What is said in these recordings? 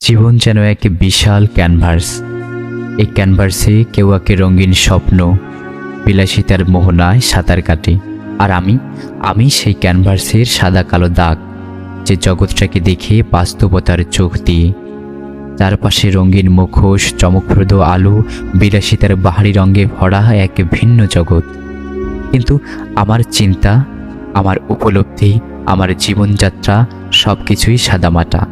জীবন যেন এক বিশাল ক্যানভাস। এই ক্যানভাসে কেউ আঁকে রঙিন স্বপ্ন, বিলাসিতার মোহনায় সাঁতার কাটে। আর আমি সেই ক্যানভাসের সাদা কালো দাগ, যে জগৎটাকে দেখে বাস্তবতার চোখ দিয়ে। চারপাশে রঙিন মুখোশ, চমকপ্রদ আলো, বিলাসিতার বাহারি রঙে ভরা এক ভিন্ন জগৎ। কিন্তু আমার চিন্তা, আমার উপলব্ধি, আমার জীবনযাত্রা সব কিছুই সাদামাটা।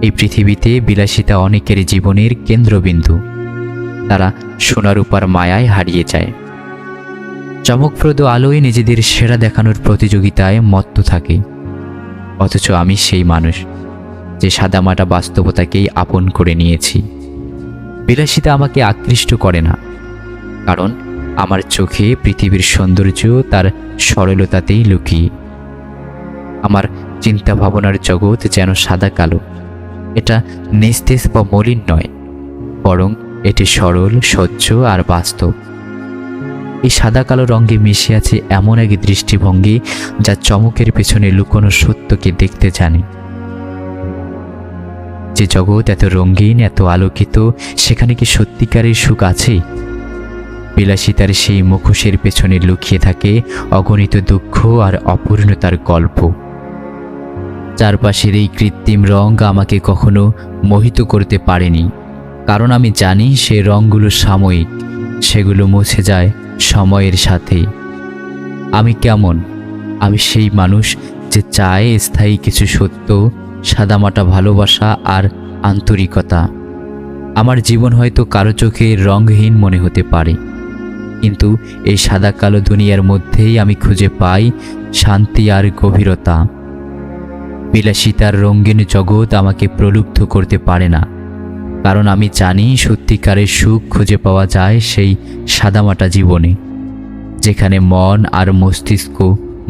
এই পৃথিবীতে বিলাসিতা অনেকের জীবনের কেন্দ্রবিন্দু। তারা সোনারূপার মায়ায় হারিয়ে যায়, চমকপ্রদ আলোয় নিজেদের সেরা দেখানোর প্রতিযোগিতায় মত্ত থাকে। অথচ আমি সেই মানুষ, যে সাদামাটা বাস্তবতাকেই আপন করে নিয়েছি। বিলাসিতা আমাকে আকৃষ্ট করে না, কারণ আমার চোখে পৃথিবীর সৌন্দর্য তার সরলতাতেই লুকিয়ে। আমার চিন্তা ভাবনার জগৎ যেন সাদা কালো। এটা নিস্তেজ বা মলিন নয়, বরং এটি সরল, স্বচ্ছ আর বাস্তব। এই সাদা কালো রঙে মিশে আছে এমন এক দৃষ্টিভঙ্গি, যা চমকের পেছনে লুকোনো সত্যকে দেখতে জানে। যে জগৎ এত রঙিন, এত আলোকিত, সেখানে কি সত্যিকারের সুখ আছে? বিলাসিতার সেই মুখোশের পেছনে লুকিয়ে থাকে অগণিত দুঃখ আর অপূর্ণতার গল্প। চারপাশের এই কৃত্রিম রঙ আমাকে কখনো মোহিত করতে পারেনি, কারণ আমি জানি সে রঙগুলো সাময়িক, সেগুলো মুছে যায় সময়ের সাথে। আমি কেমন? আমি সেই মানুষ যে চায় স্থায়ী কিছু সত্য, সাদামাটা ভালোবাসা আর আন্তরিকতা। আমার জীবন হয়তো কারো চোখে রঙহীন মনে হতে পারে, কিন্তু এই সাদা কালো দুনিয়ার মধ্যেই আমি খুঁজে পাই শান্তি আর গভীরতা। বিলাসিতার রঙিন জগৎ আমাকে প্রলুব্ধ করতে পারে না, কারণ আমি জানি সত্যিকারের সুখ খুঁজে পাওয়া যায় সেই সাদামাটা জীবনে, যেখানে মন আর মস্তিষ্ক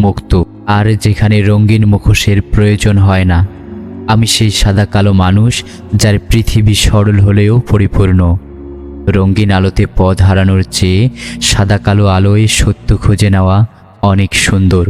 মুক্ত, আর যেখানে রঙিন মুখোশের প্রয়োজন হয় না। আমি সেই সাদা কালো মানুষ, যার পৃথিবী সরল হলেও পরিপূর্ণ। রঙিন আলোতে পথ হারানোর চেয়ে সাদা কালো আলোয় সত্য খুঁজে নেওয়া অনেক সুন্দর।